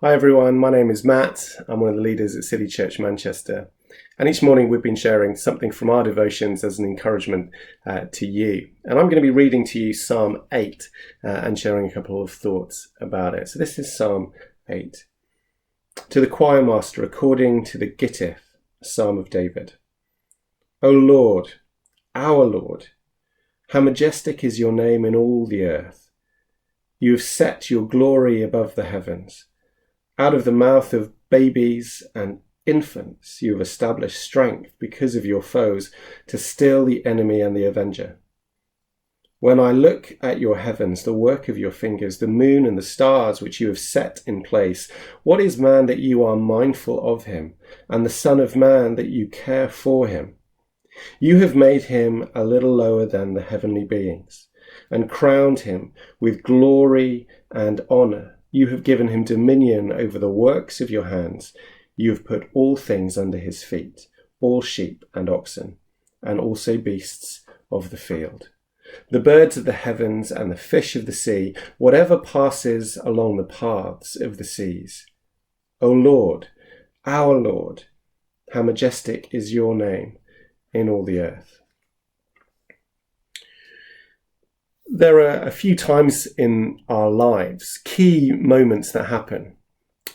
Hi everyone, my name is Matt. I'm one of the leaders at City Church Manchester. And each morning we've been sharing something from our devotions as an encouragement to you. And I'm going to be reading to you Psalm 8 and sharing a couple of thoughts about it. So this is Psalm 8. To the choir master, according to the Gittith, a Psalm of David. O Lord, our Lord, how majestic is your name in all the earth. You have set your glory above the heavens. Out of the mouth of babies and infants you have established strength because of your foes, to still the enemy and the avenger. When I look at your heavens, the work of your fingers, the moon and the stars which you have set in place, what is man that you are mindful of him, and the son of man that you care for him? You have made him a little lower than the heavenly beings, and crowned him with glory and honour. You have given him dominion over the works of your hands. You have put all things under his feet, all sheep and oxen, and also beasts of the field, the birds of the heavens and the fish of the sea, whatever passes along the paths of the seas. O Lord, our Lord, how majestic is your name in all the earth. There are a few times in our lives, key moments that happen,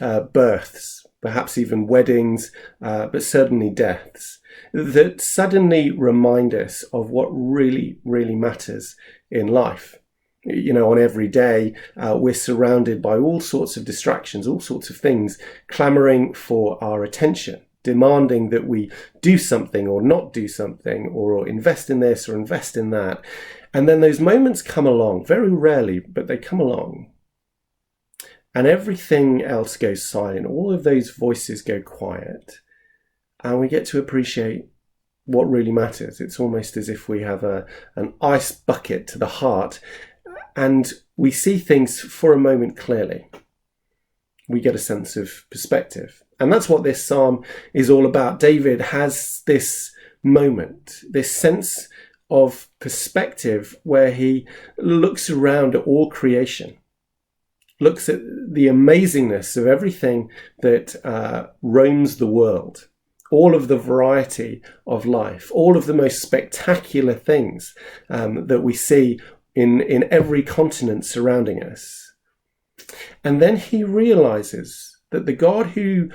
births, perhaps even weddings, but certainly deaths, that suddenly remind us of what really, really matters in life. You know, on every day, we're surrounded by all sorts of distractions, all sorts of things clamoring for our attention, demanding that we do something or not do something, or invest in this or invest in that. And then those moments come along, very rarely, but they come along. And everything else goes silent. All of those voices go quiet. And we get to appreciate what really matters. It's almost as if we have an ice bucket to the heart, and we see things for a moment clearly. We get a sense of perspective. And that's what this psalm is all about. David has this moment, this sense of perspective where he looks around at all creation, looks at the amazingness of everything that roams the world, all of the variety of life, all of the most spectacular things that we see in every continent surrounding us. And then he realizes that the God who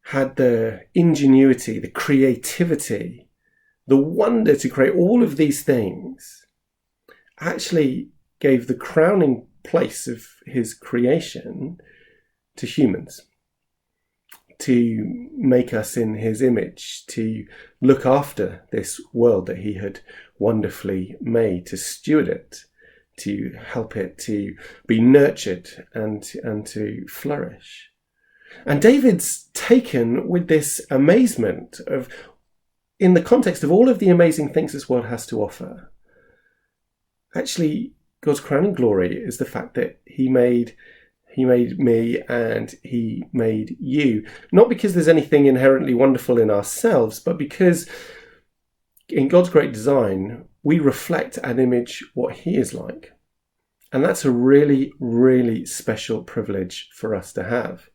had the ingenuity, the creativity, the wonder to create all of these things, actually gave the crowning place of his creation to humans, to make us in his image, to look after this world that he had wonderfully made, to steward it, to help it to be nurtured and to flourish. And David's taken with this amazement of, in the context of all of the amazing things this world has to offer, actually God's crowning glory is the fact that he made me and he made you. Not because there's anything inherently wonderful in ourselves, but because in God's great design, we reflect and image what he is like. And that's a really, really special privilege for us to have.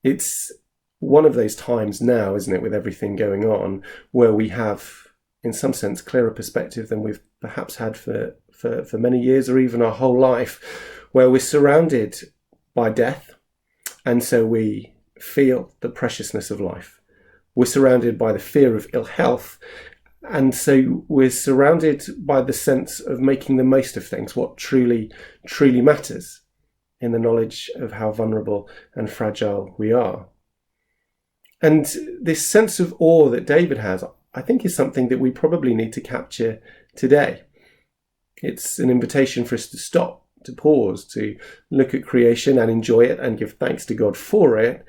It's one of those times now, isn't it, with everything going on, where we have, in some sense, clearer perspective than we've perhaps had for many years or even our whole life, where we're surrounded by death, and so we feel the preciousness of life. We're surrounded by the fear of ill health, and so we're surrounded by the sense of making the most of things, what truly, truly matters, in the knowledge of how vulnerable and fragile we are. And this sense of awe that David has, I think, is something that we probably need to capture today. It's an invitation for us to stop, to pause, to look at creation and enjoy it and give thanks to God for it,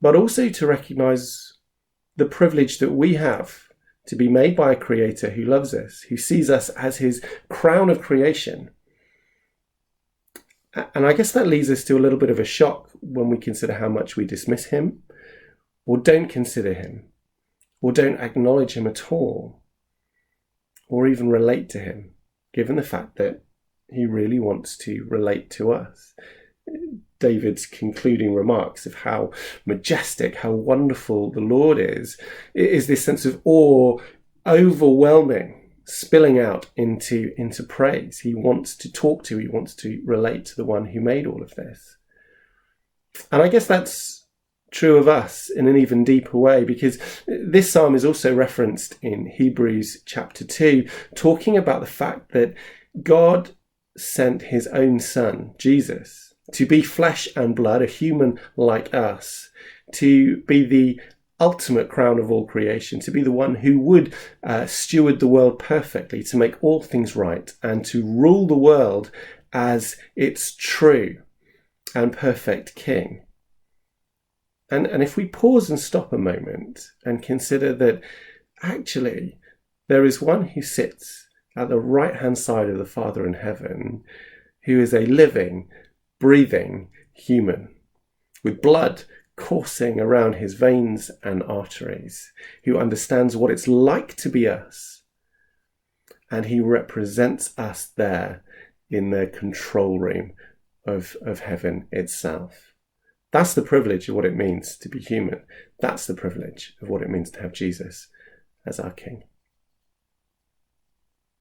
but also to recognize the privilege that we have to be made by a creator who loves us, who sees us as his crown of creation. And I guess that leads us to a little bit of a shock when we consider how much we dismiss him, or don't consider him, or don't acknowledge him at all, or even relate to him, given the fact that he really wants to relate to us. David's concluding remarks of how majestic, how wonderful the Lord is this sense of awe, overwhelming, spilling out into praise. He wants to relate to the one who made all of this. And I guess that's true of us in an even deeper way, because this psalm is also referenced in Hebrews chapter 2, talking about the fact that God sent his own son, Jesus, to be flesh and blood, a human like us, to be the ultimate crown of all creation, to be the one who would steward the world perfectly, to make all things right, and to rule the world as its true and perfect king. And if we pause and stop a moment and consider that actually there is one who sits at the right-hand side of the Father in heaven, who is a living, breathing human, with blood coursing around his veins and arteries, who understands what it's like to be us, and he represents us there in the control room of heaven itself. That's the privilege of what it means to be human. That's the privilege of what it means to have Jesus as our King.